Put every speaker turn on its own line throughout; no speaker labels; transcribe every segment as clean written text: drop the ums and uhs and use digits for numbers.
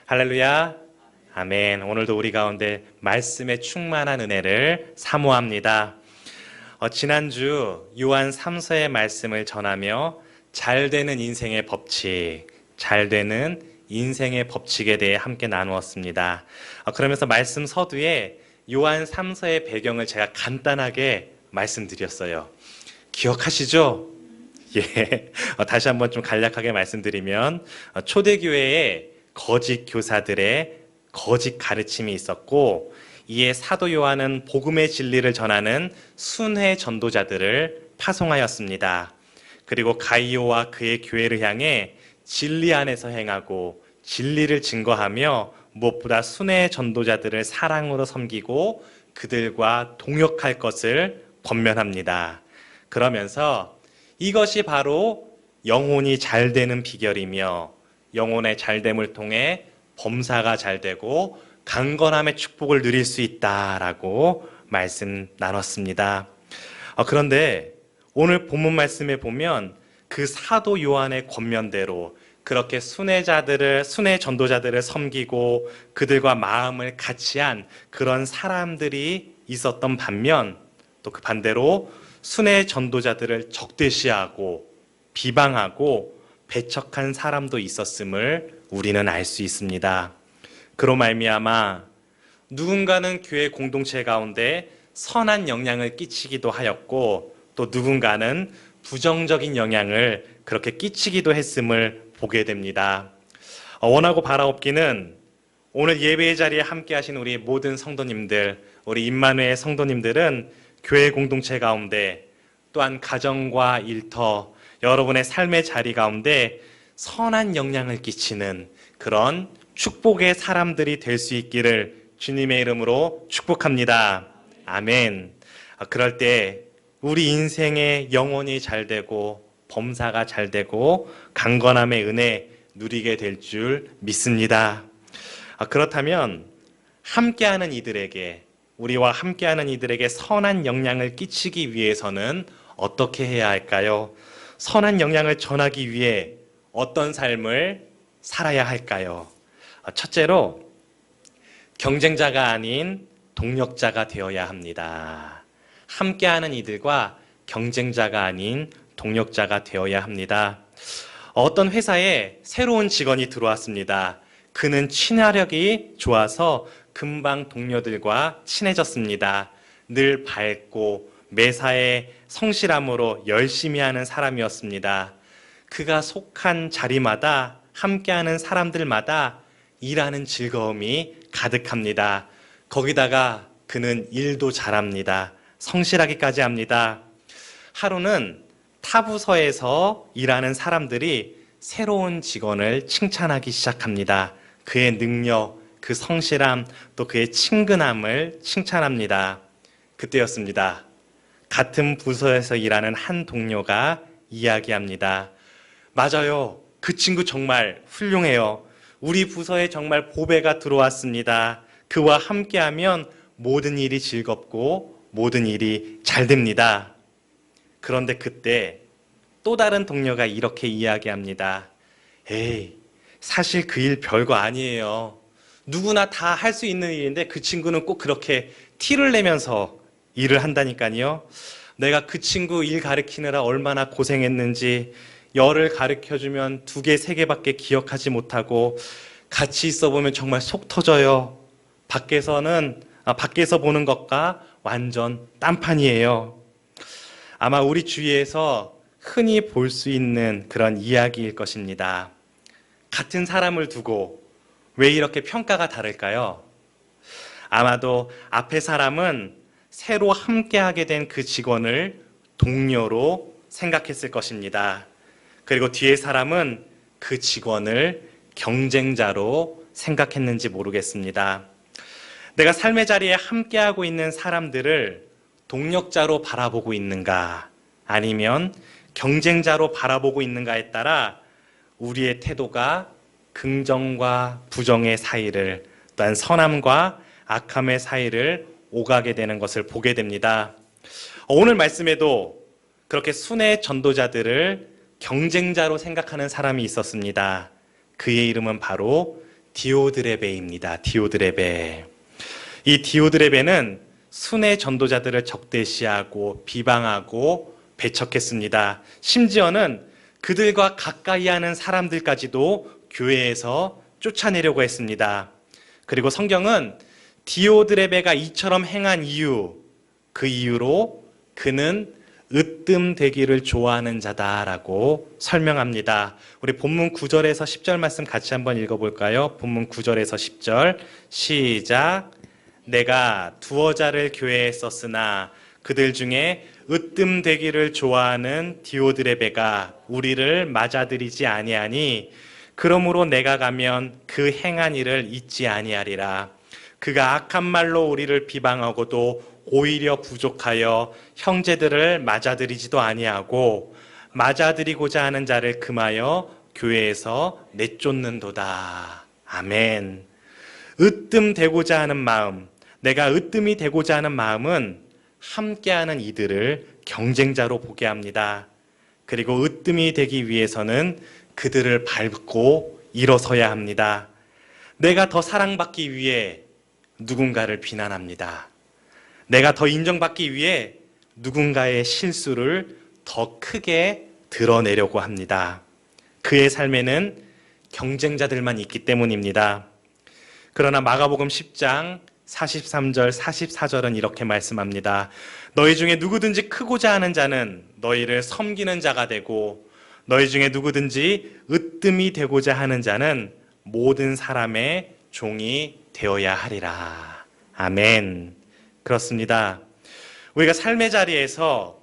할렐루야. 아멘. 오늘도 우리 가운데 말씀의 충만한 은혜를 사모합니다. 지난주 요한 3서의 말씀을 전하며 잘 되는 인생의 법칙, 잘 되는 인생의 법칙에 대해 함께 나누었습니다. 그러면서 말씀 서두에 요한 3서의 배경을 제가 간단하게 말씀드렸어요. 기억하시죠? 예. 다시 한번 좀 간략하게 말씀드리면 초대교회에 거짓 교사들의 거짓 가르침이 있었고, 이에 사도 요한은 복음의 진리를 전하는 순회 전도자들을 파송하였습니다. 그리고 가이오와 그의 교회를 향해 진리 안에서 행하고 진리를 증거하며 무엇보다 순회 전도자들을 사랑으로 섬기고 그들과 동역할 것을 권면합니다. 그러면서 이것이 바로 영혼이 잘 되는 비결이며 영혼의 잘됨을 통해 범사가 잘 되고 강건함의 축복을 누릴 수 있다라고 말씀 나눴습니다. 그런데 오늘 본문 말씀에 보면 그 사도 요한의 권면대로 그렇게 순회 전도자들을 섬기고 그들과 마음을 같이 한 그런 사람들이 있었던 반면, 또 그 반대로 순회 전도자들을 적대시하고 비방하고 배척한 사람도 있었음을 우리는 알 수 있습니다. 그로 말미암아 누군가는 교회 공동체 가운데 선한 영향을 끼치기도 하였고, 또 누군가는 부정적인 영향을 그렇게 끼치기도 했음을 보게 됩니다. 원하고 바라옵기는 오늘 예배의 자리에 함께 하신 우리 모든 성도님들, 우리 임마누엘 성도님들은 교회 공동체 가운데, 또한 가정과 일터, 여러분의 삶의 자리 가운데 선한 영향을 끼치는 그런 축복의 사람들이 될 수 있기를 주님의 이름으로 축복합니다. 아멘. 그럴 때 우리 인생의 영혼이 잘 되고 범사가 잘 되고 강건함의 은혜 누리게 될 줄 믿습니다. 그렇다면 함께하는 이들에게, 우리와 함께하는 이들에게 선한 영향을 끼치기 위해서는 어떻게 해야 할까요? 선한 영향을 전하기 위해 어떤 삶을 살아야 할까요? 첫째로 경쟁자가 아닌 동력자가 되어야 합니다. 함께하는 이들과 경쟁자가 아닌 동력자가 되어야 합니다. 어떤 회사에 새로운 직원이 들어왔습니다. 그는 친화력이 좋아서 금방 동료들과 친해졌습니다. 늘 밝고 매사에 성실함으로 열심히 하는 사람이었습니다. 그가 속한 자리마다 함께하는 사람들마다 일하는 즐거움이 가득합니다. 거기다가 그는 일도 잘합니다. 성실하기까지 합니다. 하루는 타 부서에서 일하는 사람들이 새로운 직원을 칭찬하기 시작합니다. 그의 능력, 그 성실함, 또 그의 친근함을 칭찬합니다. 그때였습니다. 같은 부서에서 일하는 한 동료가 이야기합니다. 맞아요. 그 친구 정말 훌륭해요. 우리 부서에 정말 보배가 들어왔습니다. 그와 함께하면 모든 일이 즐겁고 모든 일이 잘 됩니다. 그런데 그때 또 다른 동료가 이렇게 이야기합니다. 에이, 사실 그 일 별거 아니에요. 누구나 다 할 수 있는 일인데 그 친구는 꼭 그렇게 티를 내면서 일을 한다니까요. 내가 그 친구 일 가르치느라 얼마나 고생했는지, 열을 가르쳐주면 2개, 3개밖에 기억하지 못하고 같이 있어 보면 정말 속 터져요. 밖에서 보는 것과 완전 딴판이에요. 아마 우리 주위에서 흔히 볼 수 있는 그런 이야기일 것입니다. 같은 사람을 두고 왜 이렇게 평가가 다를까요? 아마도 앞에 사람은 새로 함께하게 된 그 직원을 동료로 생각했을 것입니다. 그리고 뒤에 사람은 그 직원을 경쟁자로 생각했는지 모르겠습니다. 내가 삶의 자리에 함께하고 있는 사람들을 동력자로 바라보고 있는가, 아니면 경쟁자로 바라보고 있는가에 따라 우리의 태도가 긍정과 부정의 사이를, 또한 선함과 악함의 사이를 오가게 되는 것을 보게 됩니다. 오늘 말씀에도 그렇게 순회 전도자들을 경쟁자로 생각하는 사람이 있었습니다. 그의 이름은 바로 디오드레베입니다. 디오드레베. 이 디오드레베는 순회 전도자들을 적대시하고 비방하고 배척했습니다. 심지어는 그들과 가까이 하는 사람들까지도 교회에서 쫓아내려고 했습니다. 그리고 성경은 디오드레베가 이처럼 행한 이유, 그 이유로 그는 으뜸되기를 좋아하는 자다라고 설명합니다. 우리 본문 9절에서 10절 말씀 같이 한번 읽어볼까요? 본문 9절에서 10절 시작. 내가 두어 자를 교회에 썼으나 그들 중에 으뜸되기를 좋아하는 디오드레베가 우리를 맞아들이지 아니하니 그러므로 내가 가면 그 행한 일을 잊지 아니하리라. 그가 악한 말로 우리를 비방하고도 오히려 부족하여 형제들을 맞아들이지도 아니하고 맞아들이고자 하는 자를 금하여 교회에서 내쫓는도다. 아멘. 으뜸되고자 하는 마음, 내가 으뜸이 되고자 하는 마음은 함께하는 이들을 경쟁자로 보게 합니다. 그리고 으뜸이 되기 위해서는 그들을 밟고 일어서야 합니다. 내가 더 사랑받기 위해 누군가를 비난합니다. 내가 더 인정받기 위해 누군가의 실수를 더 크게 드러내려고 합니다. 그의 삶에는 경쟁자들만 있기 때문입니다. 그러나 마가복음 10장 43절, 44절은 이렇게 말씀합니다. 너희 중에 누구든지 크고자 하는 자는 너희를 섬기는 자가 되고 너희 중에 누구든지 으뜸이 되고자 하는 자는 모든 사람의 종이 되어야 하리라. 아멘. 그렇습니다. 우리가 삶의 자리에서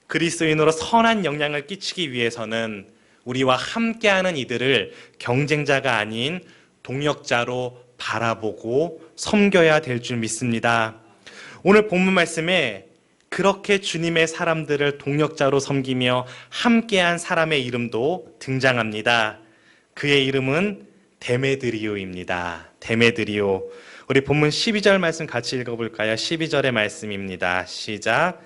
그리스도인으로 선한 영향을 끼치기 위해서는 우리와 함께하는 이들을 경쟁자가 아닌 동역자로 바라보고 섬겨야 될 줄 믿습니다. 오늘 본문 말씀에 그렇게 주님의 사람들을 동역자로 섬기며 함께한 사람의 이름도 등장합니다. 그의 이름은 데메드리오입니다. 데메드리오. 우리 본문 12절 말씀 같이 읽어볼까요? 12절의 말씀입니다. 시작.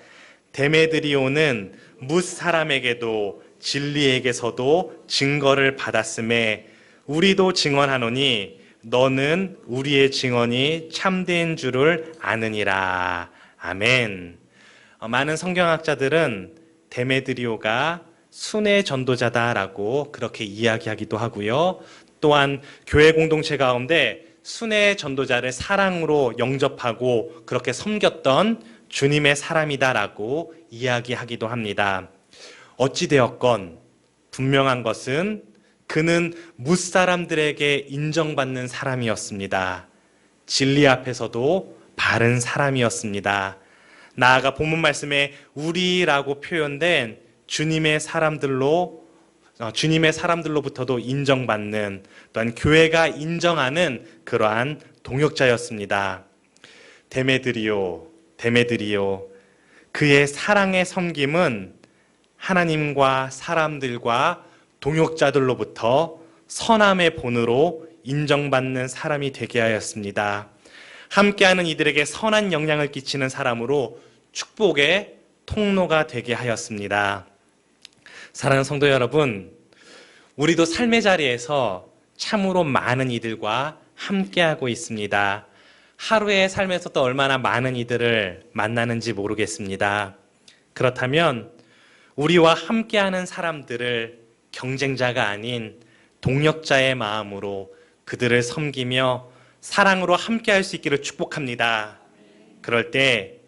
데메드리오는 뭇 사람에게도 진리에게서도 증거를 받았음에 우리도 증언하노니 너는 우리의 증언이 참된 줄을 아느니라. 아멘. 많은 성경학자들은 데메드리오가 순회 전도자다라고 그렇게 이야기하기도 하고요. 또한 교회 공동체 가운데 순회 전도자를 사랑으로 영접하고 그렇게 섬겼던 주님의 사람이다라고 이야기하기도 합니다. 어찌되었건 분명한 것은 그는 뭇사람들에게 인정받는 사람이었습니다. 진리 앞에서도 바른 사람이었습니다. 나아가 본문 말씀에 우리라고 표현된 주님의 사람들로부터도 인정받는 또한 교회가 인정하는 그러한 동역자였습니다. 데메드리오, 그의 사랑의 섬김은 하나님과 사람들과 동역자들로부터 선함의 본으로 인정받는 사람이 되게 하였습니다. 함께하는 이들에게 선한 영향을 끼치는 사람으로 축복의 통로가 되게 하였습니다. 사랑하는 성도 여러분, 우리도 삶의 자리에서 참으로 많은 이들과 함께하고 있습니다. 하루의 삶에서 또 얼마나 많은 이들을 만나는지 모르겠습니다. 그렇다면 우리와 함께하는 사람들을 경쟁자가 아닌 동역자의 마음으로 그들을 섬기며 사랑으로 함께할 수 있기를 축복합니다. 그럴 때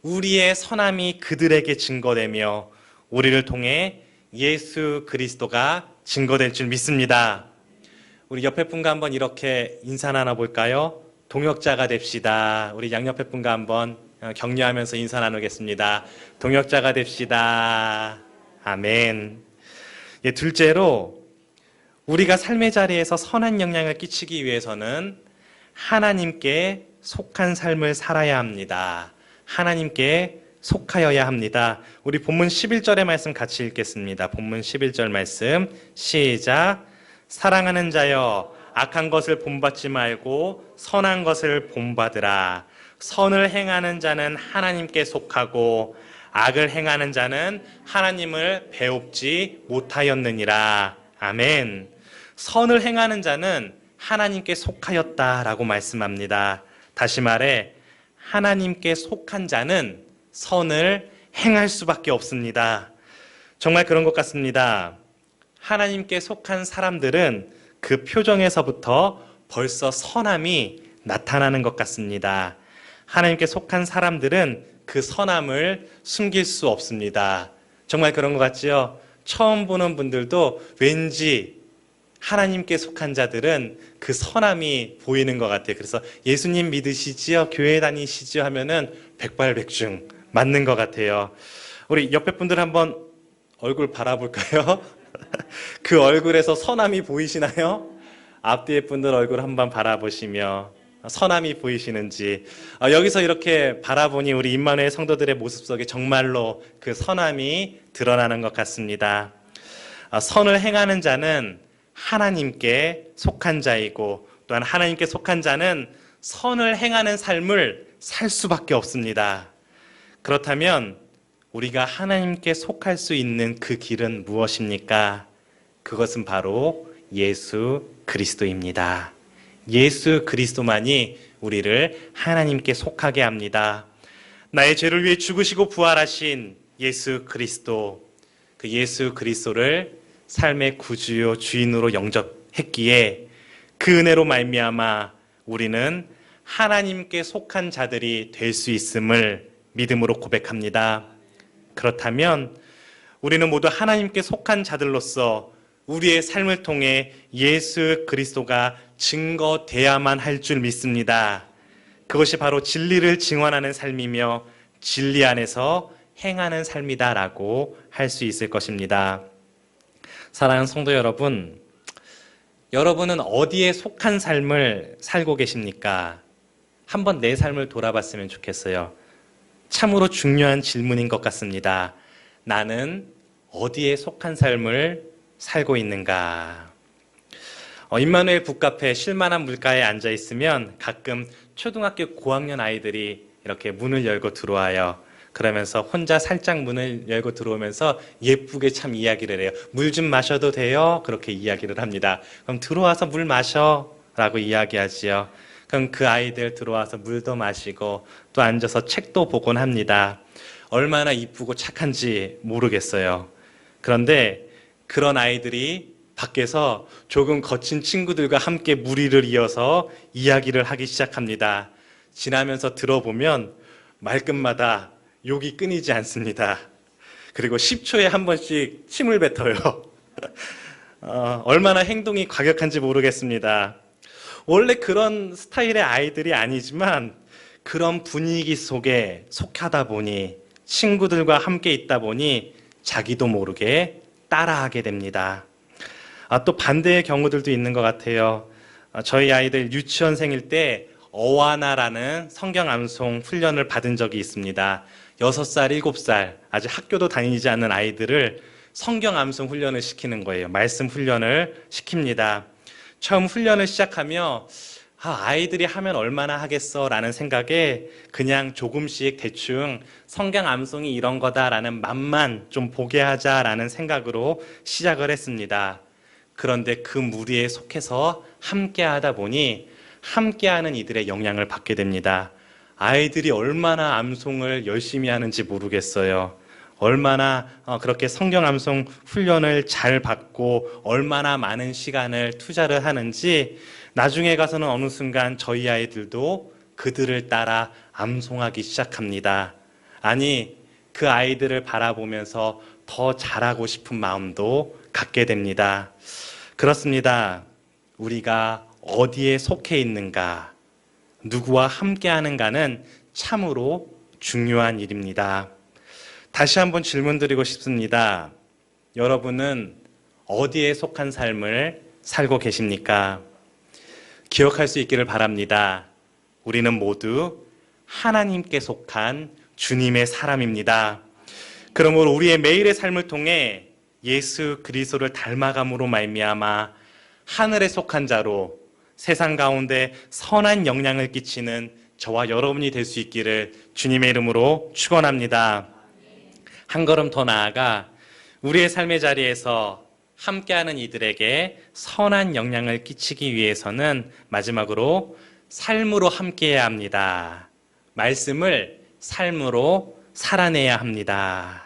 우리의 선함이 그들에게 증거되며 우리를 통해 예수 그리스도가 증거될 줄 믿습니다. 우리 옆에 분과 한번 이렇게 인사 나눠볼까요? 동역자가 됩시다. 우리 양옆에 분과 한번 격려하면서 인사 나누겠습니다. 동역자가 됩시다. 아멘. 둘째로 우리가 삶의 자리에서 선한 영향을 끼치기 위해서는 하나님께 속한 삶을 살아야 합니다. 하나님께 속하여야 합니다. 우리 본문 11절의 말씀 같이 읽겠습니다. 본문 11절 말씀 시작. 사랑하는 자여 악한 것을 본받지 말고 선한 것을 본받으라. 선을 행하는 자는 하나님께 속하고 악을 행하는 자는 하나님을 배웁지 못하였느니라. 아멘. 선을 행하는 자는 하나님께 속하였다라고 말씀합니다. 다시 말해 하나님께 속한 자는 선을 행할 수밖에 없습니다. 정말 그런 것 같습니다. 하나님께 속한 사람들은 그 표정에서부터 벌써 선함이 나타나는 것 같습니다. 하나님께 속한 사람들은 그 선함을 숨길 수 없습니다. 정말 그런 것 같지요? 처음 보는 분들도 왠지 하나님께 속한 자들은 그 선함이 보이는 것 같아요. 그래서 예수님 믿으시지요? 교회 다니시지요? 하면은 백발백중 맞는 것 같아요. 우리 옆에 분들 한번 얼굴 바라볼까요? 그 얼굴에서 선함이 보이시나요? 앞뒤에 분들 얼굴 한번 바라보시며 선함이 보이시는지, 여기서 이렇게 바라보니 우리 임마누엘 성도들의 모습 속에 정말로 그 선함이 드러나는 것 같습니다. 선을 행하는 자는 하나님께 속한 자이고, 또한 하나님께 속한 자는 선을 행하는 삶을 살 수밖에 없습니다. 그렇다면 우리가 하나님께 속할 수 있는 그 길은 무엇입니까? 그것은 바로 예수 그리스도입니다. 예수 그리스도만이 우리를 하나님께 속하게 합니다. 나의 죄를 위해 죽으시고 부활하신 예수 그리스도, 그 예수 그리스도를 삶의 구주요 주인으로 영접했기에 그 은혜로 말미암아 우리는 하나님께 속한 자들이 될 수 있음을 믿음으로 고백합니다. 그렇다면 우리는 모두 하나님께 속한 자들로서 우리의 삶을 통해 예수 그리스도가 증거돼야만 할 줄 믿습니다. 그것이 바로 진리를 증언하는 삶이며 진리 안에서 행하는 삶이다라고 할 수 있을 것입니다. 사랑하는 성도 여러분, 여러분은 어디에 속한 삶을 살고 계십니까? 한번 내 삶을 돌아봤으면 좋겠어요. 참으로 중요한 질문인 것 같습니다. 나는 어디에 속한 삶을 살고 있는가? 임마누엘 북카페 쉴만한 물가에 앉아 있으면 가끔 초등학교 고학년 아이들이 이렇게 문을 열고 들어와요. 그러면서 혼자 살짝 문을 열고 들어오면서 예쁘게 참 이야기를 해요. 물 좀 마셔도 돼요? 그렇게 이야기를 합니다. 그럼 들어와서 물 마셔 라고 이야기하지요. 그럼 그 아이들 들어와서 물도 마시고 또 앉아서 책도 보곤 합니다. 얼마나 이쁘고 착한지 모르겠어요. 그런데 그런 아이들이 밖에서 조금 거친 친구들과 함께 무리를 이어서 이야기를 하기 시작합니다. 지나면서 들어보면 말끝마다 욕이 끊이지 않습니다. 그리고 10초에 한 번씩 침을 뱉어요. 얼마나 행동이 과격한지 모르겠습니다. 원래 그런 스타일의 아이들이 아니지만 그런 분위기 속에 속하다 보니, 친구들과 함께 있다 보니 자기도 모르게 따라하게 됩니다. 또 반대의 경우들도 있는 것 같아요. 저희 아이들 유치원생일 때 어와나라는 성경 암송 훈련을 받은 적이 있습니다. 6살, 7살 아직 학교도 다니지 않는 아이들을 성경 암송 훈련을 시키는 거예요. 말씀 훈련을 시킵니다. 처음 훈련을 시작하며 아이들이 하면 얼마나 하겠어 라는 생각에 그냥 조금씩 대충 성경 암송이 이런 거다라는 맛만 좀 보게 하자라는 생각으로 시작을 했습니다. 그런데 그 무리에 속해서 함께 하다 보니 함께하는 이들의 영향을 받게 됩니다. 아이들이 얼마나 암송을 열심히 하는지 모르겠어요. 얼마나 그렇게 성경 암송 훈련을 잘 받고 얼마나 많은 시간을 투자를 하는지 나중에 가서는 어느 순간 저희 아이들도 그들을 따라 암송하기 시작합니다. 아니, 그 아이들을 바라보면서 더 잘하고 싶은 마음도 갖게 됩니다. 그렇습니다. 우리가 어디에 속해 있는가, 누구와 함께 하는가는 참으로 중요한 일입니다. 다시 한번 질문 드리고 싶습니다. 여러분은 어디에 속한 삶을 살고 계십니까? 기억할 수 있기를 바랍니다. 우리는 모두 하나님께 속한 주님의 사람입니다. 그러므로 우리의 매일의 삶을 통해 예수 그리스도를 닮아감으로 말미암아 하늘에 속한 자로 세상 가운데 선한 영향을 끼치는 저와 여러분이 될 수 있기를 주님의 이름으로 축원합니다. 한 걸음 더 나아가 우리의 삶의 자리에서 함께하는 이들에게 선한 영향을 끼치기 위해서는 마지막으로 삶으로 함께해야 합니다. 말씀을 삶으로 살아내야 합니다.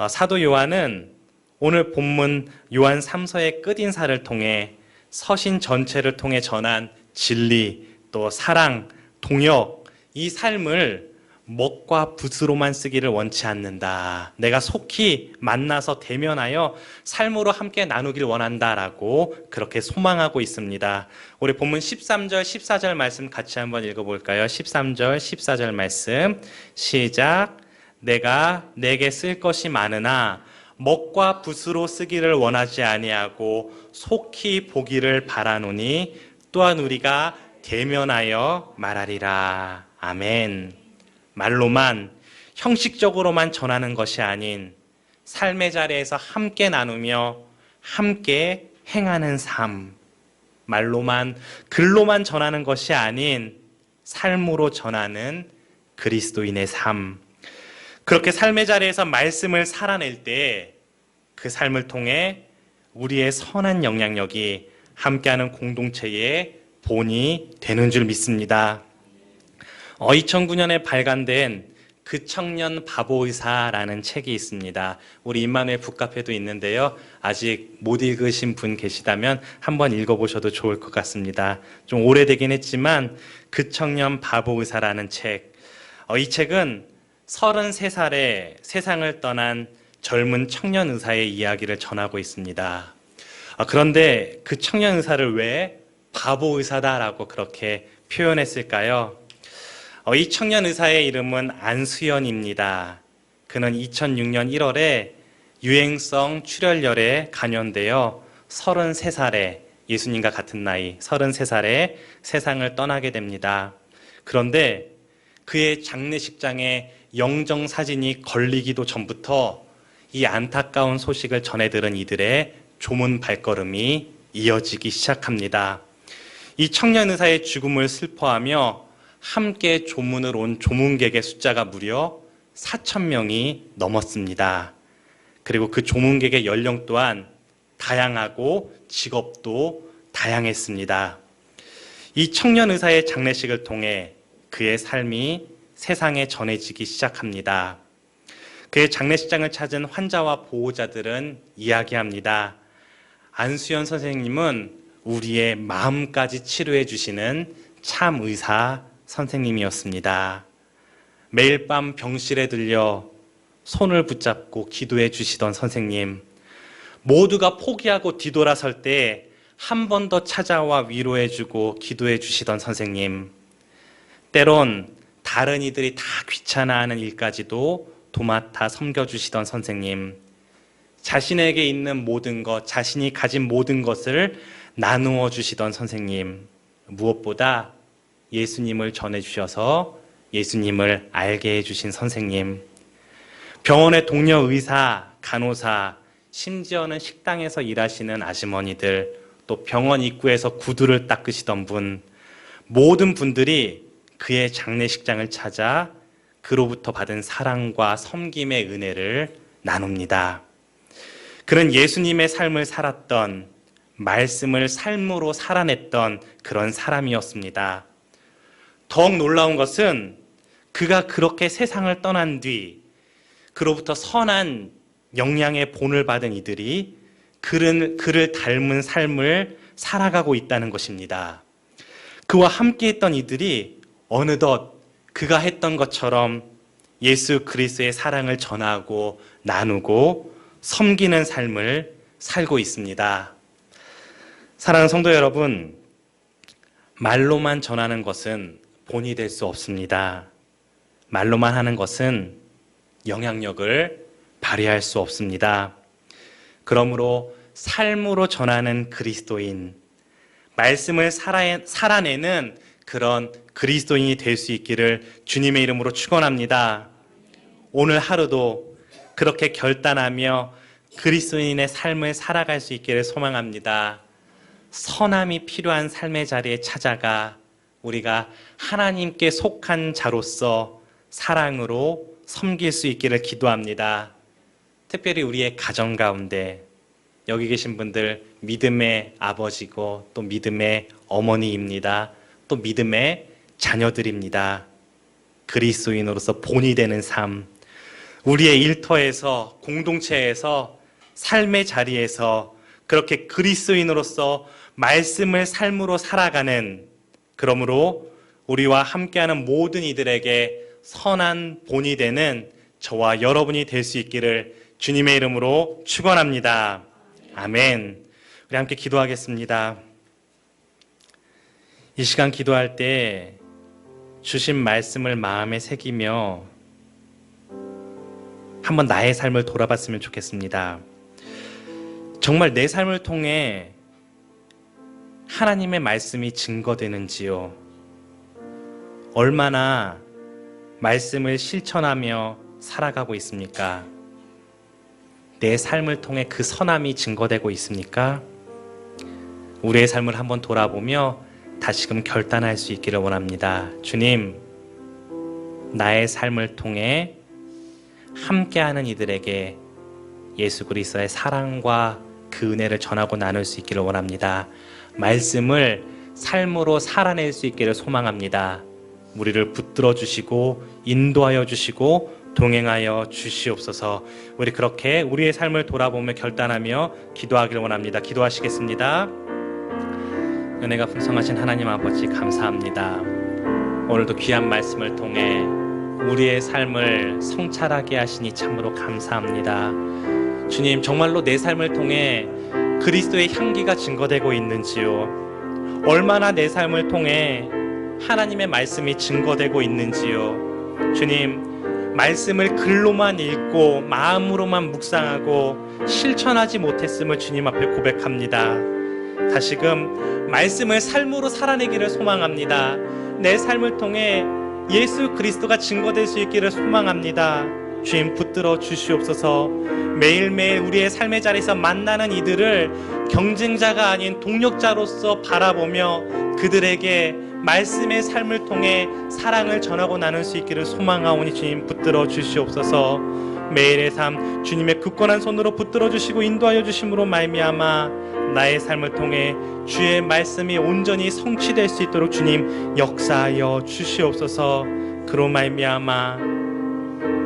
사도 요한은 오늘 본문 요한 3서의 끝인사를 통해 서신 전체를 통해 전한 진리, 또 사랑, 동역, 이 삶을 먹과 붓으로만 쓰기를 원치 않는다. 내가 속히 만나서 대면하여 삶으로 함께 나누길 원한다라고 그렇게 소망하고 있습니다. 우리 본문 13절, 14절 말씀 같이 한번 읽어볼까요? 13절, 14절 말씀 시작. 내가 내게 쓸 것이 많으나 먹과 붓으로 쓰기를 원하지 아니하고 속히 보기를 바라노니 또한 우리가 대면하여 말하리라. 아멘. 말로만 형식적으로만 전하는 것이 아닌 삶의 자리에서 함께 나누며 함께 행하는 삶. 말로만 글로만 전하는 것이 아닌 삶으로 전하는 그리스도인의 삶. 그렇게 삶의 자리에서 말씀을 살아낼 때 그 삶을 통해 우리의 선한 영향력이 함께하는 공동체의 본이 되는 줄 믿습니다. 2009년에 발간된 그 청년 바보의사라는 책이 있습니다. 우리 임마누엘 북카페도 있는데요. 아직 못 읽으신 분 계시다면 한번 읽어보셔도 좋을 것 같습니다. 좀 오래되긴 했지만 그 청년 바보의사라는 책. 이 책은 33살에 세상을 떠난 젊은 청년 의사의 이야기를 전하고 있습니다. 그런데 그 청년 의사를 왜 바보 의사다라고 그렇게 표현했을까요? 이 청년 의사의 이름은 안수연입니다. 그는 2006년 1월에 유행성 출혈열에 감염되어 33살에 예수님과 같은 나이 33살에 세상을 떠나게 됩니다. 그런데 그의 장례식장에 영정사진이 걸리기도 전부터 이 안타까운 소식을 전해 들은 이들의 조문 발걸음이 이어지기 시작합니다. 이 청년 의사의 죽음을 슬퍼하며 함께 조문을 온 조문객의 숫자가 무려 4,000명이 넘었습니다. 그리고 그 조문객의 연령 또한 다양하고 직업도 다양했습니다. 이 청년 의사의 장례식을 통해 그의 삶이 세상에 전해지기 시작합니다. 그의 장례식장을 찾은 환자와 보호자들은 이야기합니다. 안수연 선생님은 우리의 마음까지 치료해 주시는 참 의사 선생님이었습니다. 매일 밤 병실에 들려 손을 붙잡고 기도해 주시던 선생님, 모두가 포기하고 뒤돌아설 때 한 번 더 찾아와 위로해 주고 기도해 주시던 선생님, 때론 다른 이들이 다 귀찮아하는 일까지도 도맡아 섬겨주시던 선생님, 자신에게 있는 모든 것, 자신이 가진 모든 것을 나누어 주시던 선생님, 무엇보다 예수님을 전해주셔서 예수님을 알게 해주신 선생님, 병원의 동료 의사, 간호사, 심지어는 식당에서 일하시는 아주머니들, 또 병원 입구에서 구두를 닦으시던 분, 모든 분들이 그의 장례식장을 찾아 그로부터 받은 사랑과 섬김의 은혜를 나눕니다. 그는 예수님의 삶을 살았던, 말씀을 삶으로 살아냈던 그런 사람이었습니다. 더욱 놀라운 것은 그가 그렇게 세상을 떠난 뒤 그로부터 선한 영향의 본을 받은 이들이 그를 닮은 삶을 살아가고 있다는 것입니다. 그와 함께했던 이들이 어느덧 그가 했던 것처럼 예수 그리스도의 사랑을 전하고 나누고 섬기는 삶을 살고 있습니다. 사랑하는 성도 여러분, 말로만 전하는 것은 본이 될 수 없습니다. 말로만 하는 것은 영향력을 발휘할 수 없습니다. 그러므로 삶으로 전하는 그리스도인, 말씀을 살아내는 그런 그리스도인이 될 수 있기를 주님의 이름으로 축원합니다. 오늘 하루도 그렇게 결단하며 그리스도인의 삶을 살아갈 수 있기를 소망합니다. 선함이 필요한 삶의 자리에 찾아가 우리가 하나님께 속한 자로서 사랑으로 섬길 수 있기를 기도합니다. 특별히 우리의 가정 가운데, 여기 계신 분들 믿음의 아버지고 또 믿음의 어머니입니다. 또 믿음의 자녀들입니다. 그리스도인으로서 본이 되는 삶, 우리의 일터에서, 공동체에서, 삶의 자리에서 그렇게 그리스도인으로서 말씀을 삶으로 살아가는, 그러므로 우리와 함께하는 모든 이들에게 선한 본이 되는 저와 여러분이 될 수 있기를 주님의 이름으로 축원합니다. 아멘. 우리 함께 기도하겠습니다. 이 시간 기도할 때 주신 말씀을 마음에 새기며 한번 나의 삶을 돌아봤으면 좋겠습니다. 정말 내 삶을 통해 하나님의 말씀이 증거되는지요? 얼마나 말씀을 실천하며 살아가고 있습니까? 내 삶을 통해 그 선함이 증거되고 있습니까? 우리의 삶을 한번 돌아보며 다시금 결단할 수 있기를 원합니다. 주님, 나의 삶을 통해 함께하는 이들에게 예수 그리스도의 사랑과 그 은혜를 전하고 나눌 수 있기를 원합니다. 말씀을 삶으로 살아낼 수 있기를 소망합니다. 우리를 붙들어 주시고 인도하여 주시고 동행하여 주시옵소서. 우리 그렇게 우리의 삶을 돌아보며 결단하며 기도하기를 원합니다. 기도하시겠습니다. 은혜가 풍성하신 하나님 아버지 감사합니다. 오늘도 귀한 말씀을 통해 우리의 삶을 성찰하게 하시니 참으로 감사합니다. 주님, 정말로 내 삶을 통해 그리스도의 향기가 증거되고 있는지요? 얼마나 내 삶을 통해 하나님의 말씀이 증거되고 있는지요? 주님, 말씀을 글로만 읽고 마음으로만 묵상하고 실천하지 못했음을 주님 앞에 고백합니다. 다시금 말씀을 삶으로 살아내기를 소망합니다. 내 삶을 통해 예수 그리스도가 증거될 수 있기를 소망합니다. 주님, 붙들어 주시옵소서. 매일매일 우리의 삶의 자리에서 만나는 이들을 경쟁자가 아닌 동력자로서 바라보며 그들에게 말씀의 삶을 통해 사랑을 전하고 나눌 수 있기를 소망하오니 주님, 붙들어 주시옵소서. 매일의 삶 주님의 굳건한 손으로 붙들어 주시고 인도하여 주심으로 말미암아 나의 삶을 통해 주의 말씀이 온전히 성취될 수 있도록 주님 역사하여 주시옵소서. 그로 말미암아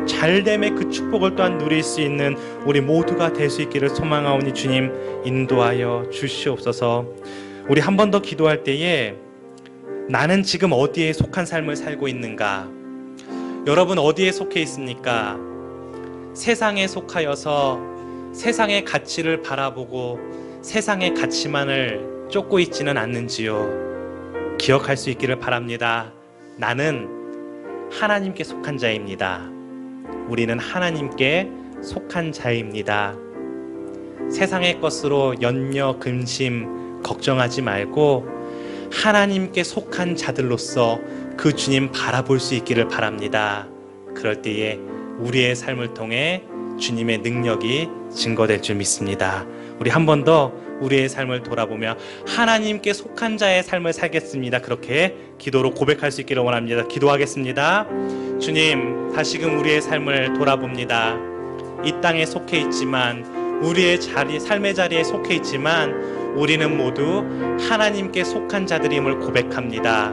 잘됨의 그 축복을 또한 누릴 수 있는 우리 모두가 될 수 있기를 소망하오니 주님 인도하여 주시옵소서. 우리 한 번 더 기도할 때에 나는 지금 어디에 속한 삶을 살고 있는가? 여러분 어디에 속해 있습니까? 세상에 속하여서 세상의 가치를 바라보고 세상의 가치만을 쫓고 있지는 않는지요? 기억할 수 있기를 바랍니다. 나는 하나님께 속한 자입니다. 우리는 하나님께 속한 자입니다. 세상의 것으로 염려, 근심, 걱정하지 말고 하나님께 속한 자들로서 그 주님 바라볼 수 있기를 바랍니다. 그럴 때에 우리의 삶을 통해 주님의 능력이 증거될 줄 믿습니다. 우리 한 번 더 우리의 삶을 돌아보며 하나님께 속한 자의 삶을 살겠습니다. 그렇게 기도로 고백할 수 있기를 원합니다. 기도하겠습니다. 주님, 다시금 우리의 삶을 돌아봅니다. 이 땅에 속해 있지만 우리의 삶의 자리에 속해 있지만 우리는 모두 하나님께 속한 자들임을 고백합니다.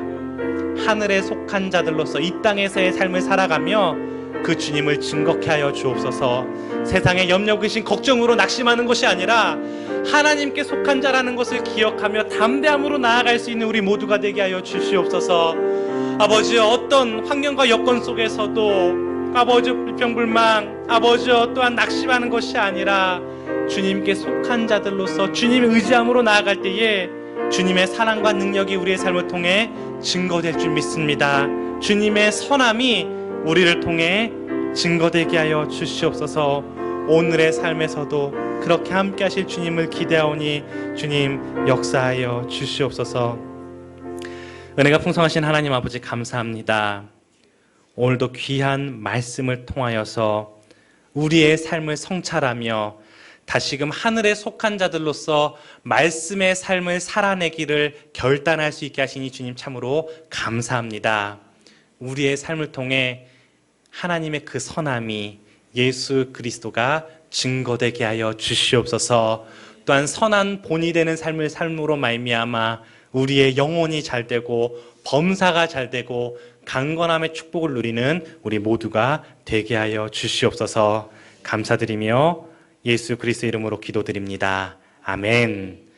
하늘에 속한 자들로서 이 땅에서의 삶을 살아가며 그 주님을 증거케 하여 주옵소서. 세상의 염려, 근심, 걱정으로 낙심하는 것이 아니라 하나님께 속한 자라는 것을 기억하며 담대함으로 나아갈 수 있는 우리 모두가 되게 하여 주시옵소서. 아버지, 어떤 환경과 여건 속에서도 아버지 불평불만, 아버지 또한 낙심하는 것이 아니라 주님께 속한 자들로서 주님의 의지함으로 나아갈 때에 주님의 사랑과 능력이 우리의 삶을 통해 증거될 줄 믿습니다. 주님의 선함이 우리를 통해 증거되게 하여 주시옵소서. 오늘의 삶에서도 그렇게 함께 하실 주님을 기대하오니 주님 역사하여 주시옵소서. 은혜가 풍성하신 하나님 아버지 감사합니다. 오늘도 귀한 말씀을 통하여서 우리의 삶을 성찰하며 다시금 하늘에 속한 자들로서 말씀의 삶을 살아내기를 결단할 수 있게 하시니 주님 참으로 감사합니다. 우리의 삶을 통해 하나님의 그 선함이 예수 그리스도가 증거되게 하여 주시옵소서. 또한 선한 본이 되는 삶을 삶으로 말미암아 우리의 영혼이 잘 되고 범사가 잘 되고 강건함의 축복을 누리는 우리 모두가 되게 하여 주시옵소서. 감사드리며 예수 그리스도 이름으로 기도드립니다. 아멘.